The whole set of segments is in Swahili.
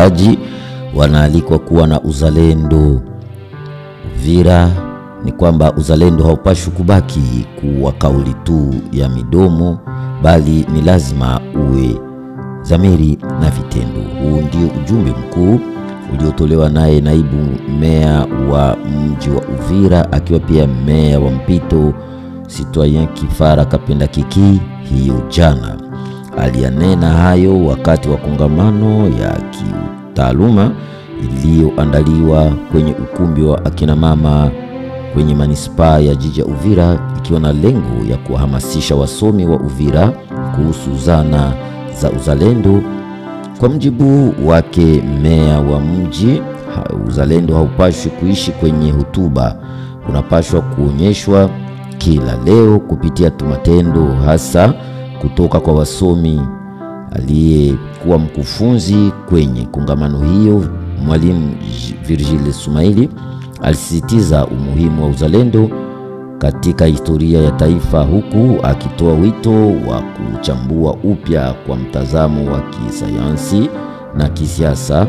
wakaaji wanaalikwa kuwa na uzalendo. Uvira ni kwamba uzalendo haupashwi kubaki kuwa kauli tu ya midomo, bali ni lazima uwe dhamiri na vitendo. Huu ndio ujumbe mkuu uliotolewa naye naibu meya wa mji wa Uvira akiwa pia meya wa mpito Citoyen Kifara Kapenda Kiki hiyo jana. Alianena hayo wakati wa kongamano ya kitaaluma iliyoandaliwa kwenye ukumbi wa akina mama kwenye manispaa ya jiji ya Uvira, ikiwa na lengo ya kuhamasisha wasomi wa Uvira kuhusu zana za uzalendo. Kwa mjibu wake meya wa mji, uzalendo haupashwi kuishi kwenye hotuba, unapashwa kuonyeshwa kila leo kupitia matendo, hasa kutoka kwa wasomi. Aliyekuwa mkufunzi kwenye kongamano hiyo, mwalimu Virgile Sumaili, alisisitiza umuhimu wa uzalendo katika historia ya taifa, huku akitoa wito wa kuchambua upya kwa mtazamo wa kisayansi na kisiasa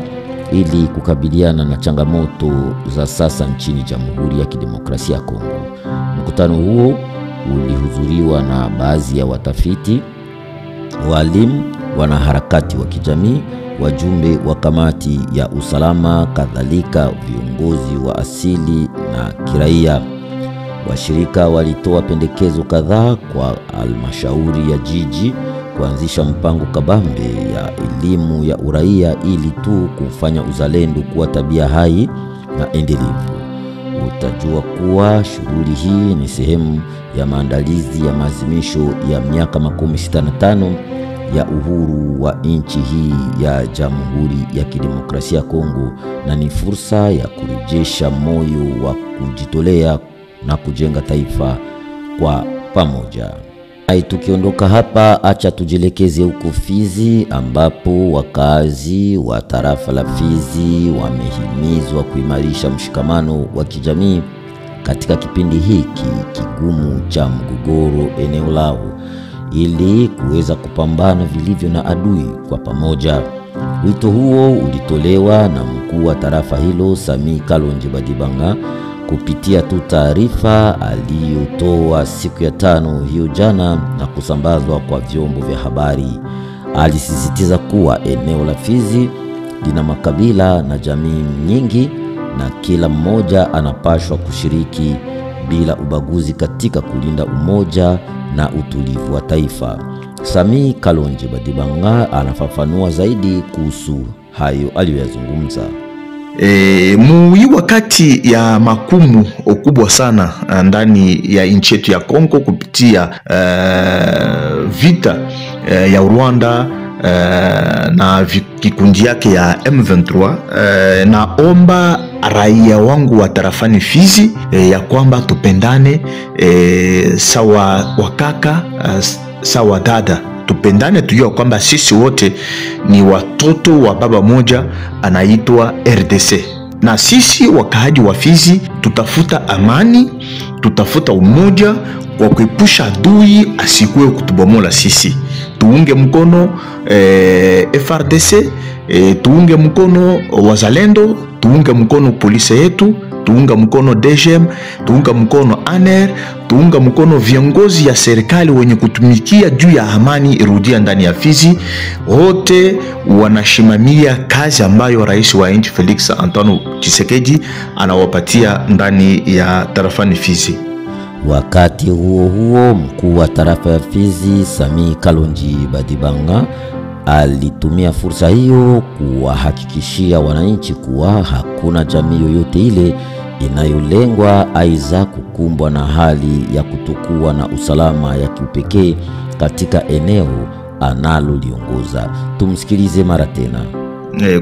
ili kukabiliana na changamoto za sasa nchini Jamhuri ya Kidemokrasia ya Kongo. Mkutano huo ulihudhuriwa na baadhi ya watafiti, walimu, wanaharakati wa kijamii, wajumbe wa kamati ya usalama, kadhalika viongozi wa asili na kiraia. Washirika walitoa pendekezo kadhaa kwa halmashauri ya jiji kuanzisha mpango kabambe ya elimu ya uraia ili tu kufanya uzalendo kuwa tabia hai na endelevu. Utajua kuwa shughuli hii ni sehemu ya maandalizi ya maadhimisho ya miaka 65 ya uhuru wa nchi hii ya Jamhuri ya Kidemokrasia ya Kongo, na ni fursa ya kurejesha moyo wa kujitolea na kujenga taifa kwa pamoja. Tukiondoka hapa, acha tujielekeze huko Fizi, ambapo wakazi wa tarafa la Fizi wamehimizwa kuimarisha mshikamano wa kijamii katika kipindi hiki kigumu cha mgogoro eneo lao, ili kuweza kupambana vilivyo na adui kwa pamoja. Wito huo ulitolewa na mkuu wa tarafa hilo Sami Kalonji Badibanga kupitia tu taarifa aliyotoa siku ya 5 hiyo jana na kusambazwa kwa vyombo vya habari. Alisisitiza kuwa eneo la Fizi lina makabila na jamii nyingi na kila mmoja anapaswa kushiriki bila ubaguzi katika kulinda umoja na utulivu wa taifa. Sami Kalonji Badibanga anafafanua zaidi kuhusu hayo aliyoyazungumza. Mui wakati ya makumu kubwa sana ndani ya nchi yetu ya Kongo kupitia vita ya Rwanda na kikundi yake ya M23, naomba raia wangu wa tarafani Fizi ya kwamba tupendane sawa wakaka, sawa dada. Tupendane, tujue kwamba sisi wote ni watoto wa baba moja anaitwa RDC. Na sisi wakaaji wa Fizi tutafuta amani, tutafuta umoja kwa kuepusha adui asikuwe kutubomola sisi. Tuunge mkono FRDC, tuunge mkono wazalendo, tuunge mkono polisi yetu, tuunga mkono DGM, tuunga mkono ANR, tuunga mkono viongozi ya serikali wenye kutumikia juu ya amani irudia ndani ya Fizi. Wote wanashimamia kazi ambayo rais wa nchi Felix Antoine Tshisekedi anawapatia ndani ya tarafani Fizi. Wakati huo huo, mkuu wa tarafa ya Fizi Sami Kalonji Badibanga alitumia fursa hiyo kuwahakikishia wananchi kuwa hakuna jamii yoyote ile inayolengwa aidha kukumbwa na hali ya kutokuwa na usalama ya kipekee katika eneo analoliongoza. Tumsikilize mara tena.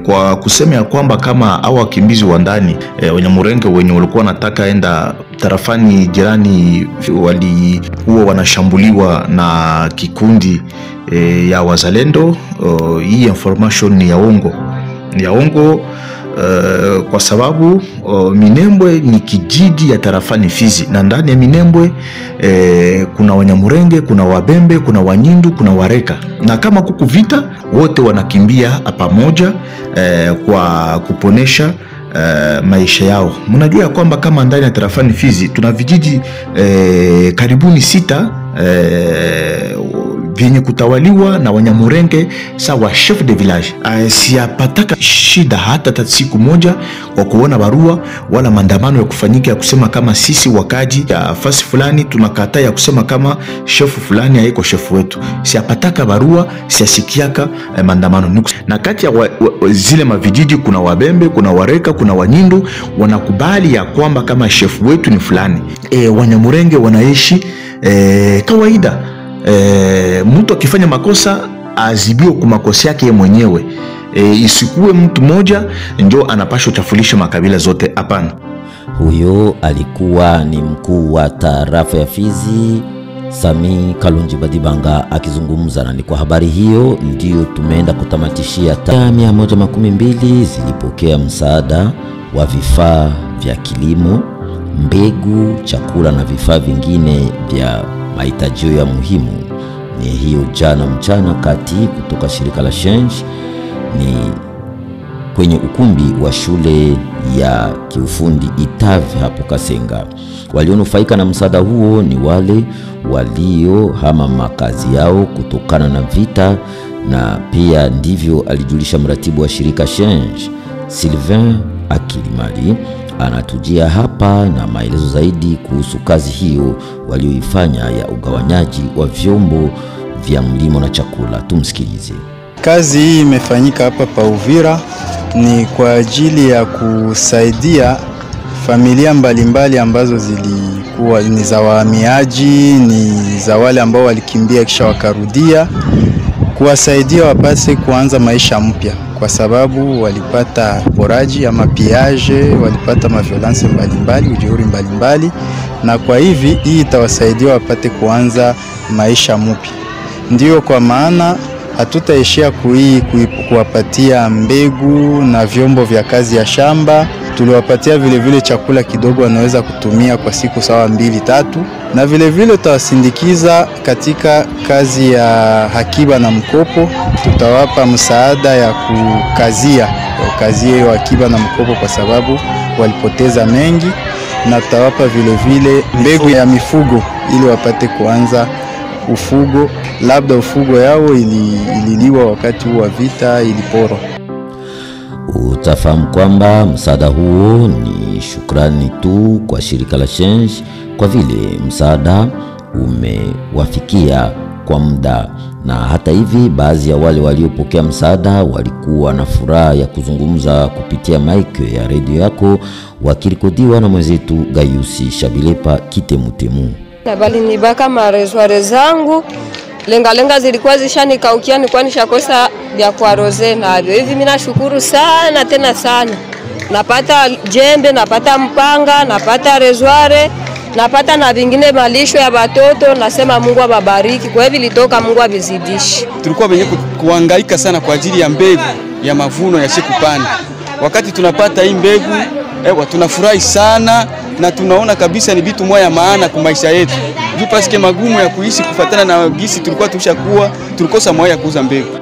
Kwa kusema ya kwamba kama hao wakimbizi wa ndani Wanyamulenge wenye walikuwa nataka enda tarafani jirani walikuwa wanashambuliwa na kikundi ya wazalendo, hii information ni ya uongo. Ni ya uongo. kwa sababu Minembwe ni kijiji ya tarafani Fizi, na ndani ya Minembwe kuna Wanyamurenge, kuna Wabembe, kuna Wanyindu, kuna Wareka, na kama kuku vita wote wanakimbia pamoja kwa kuponesha maisha yao. Mnajua ya kwamba kama ndani ya tarafani Fizi tuna vijiji karibuni 6 vyenye kutawaliwa na Wanyamurenge sawa chef de village. Siapataka shida hata siku moja kwa kuona barua wala maandamano ya kufanyika ya kusema kama sisi wakaji ya fasi fulani tunakataa ya kusema kama chef fulani haiko chef wetu. Siapataka barua, siasikiaka maandamano. Na kati ya zile mavijiji kuna Wabembe, kuna Wareka, kuna Wanyindu wanakubali ya kwamba kama chef wetu ni fulani. Wanyamurenge wanaishi kawaida. Mtu akifanya makosa azibiwe kwa makosa yake mwenyewe. Isikuwe mtu mmoja ndio anapaswa kuchafulisha makabila zote, hapana. Huyo alikuwa ni mkuu wa tarafa ya Fizi, Sami Kalonji Badibanga akizungumza. Na ni kwa habari hiyo ndio tumeenda kutamatishia. 112 zilipokea msaada wa vifaa vya kilimo, mbegu, chakula na vifaa vingine vya mahitaji ya muhimu. Ni hiyo jana mchana kati kutoka shirika la Change, ni kwenye ukumbi wa shule ya kiufundi Itave hapo Kasenga. Walionufaika na msaada huo ni wale waliohama makazi yao kutokana na vita, na pia ndivyo alijulisha mratibu wa shirika Change Sylvain Akilimali. Anatujia hapa na maelezo zaidi kuhusu kazi hiyo walioifanya ya ugawanyaji wa vyombo vya mlimo na chakula. Tumsikilize. Kazi hii imefanyika hapa pa Uvira ni kwa ajili ya kusaidia familia mbalimbali ambazo zilikuwa ni za wahamiaji, ni za wale ambao walikimbia kisha wakarudia, kuwasaidia wapase kuanza maisha mpya, kwa sababu walipata poraji ama piage, walipata maviolence mbalimbali, ujeuri mbalimbali, na kwa hivi hii itawasaidia wapate kuanza maisha mpya. Ndio kwa maana hatutaishia kuwapatia mbegu na vyombo vya kazi ya shamba. Tuliwapatia vile chakula kidogo wanaweza kutumia kwa siku sawa 2-3, na vile tutawasindikiza katika kazi ya hakiba na mkopo. Tutawapa msaada ya kukazia hiyo hakiba na mkopo kwa sababu walipoteza mengi, na tutawapa vile mbegu ya mifugo ili wapate kuanza ufugo, labda ufugo yao ililiwa wakati wa vita, iliporo. Utafahamu kwamba msaada huo ni shukrani tu kwa shirika la Change kwa vile msaada umewafikia kwa muda. Na hata hivi baadhi ya wale waliopokea msaada walikuwa na furaha ya kuzungumza kupitia mic ya redio yako, wakirikodiwa na mwenzetu Gayusi Shabilepa Kitemutemu. Na bali nibaka marezware zangu lenga zilikuwa zishanikaukia, nilikuwa nishakosa vya kuaroze navyo. Hivi mimi nashukuru sana tena sana. Napata jembe, napata mpanga, napata rezware, napata na vingine malisho ya watoto. Nasema Mungu awabariki. Kwa hivyo litoka, Mungu avizidishi. Tulikuwa wenye kuhangaika sana kwa ajili ya mbegu ya mavuno ya shekupani. Wakati tunapata hii mbegu, tunafurahi sana na tunaona kabisa ni vitu moja maana kwa maisha yetu. Juu pasike magumu ya kuishi kufatana na gisi tulikuwa tulikosa moja ya kuuza mbegu.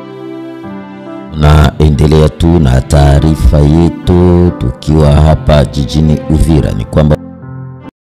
Na endelea tu na taarifa yetu tukiwa hapa jijini Uvira ni kwamba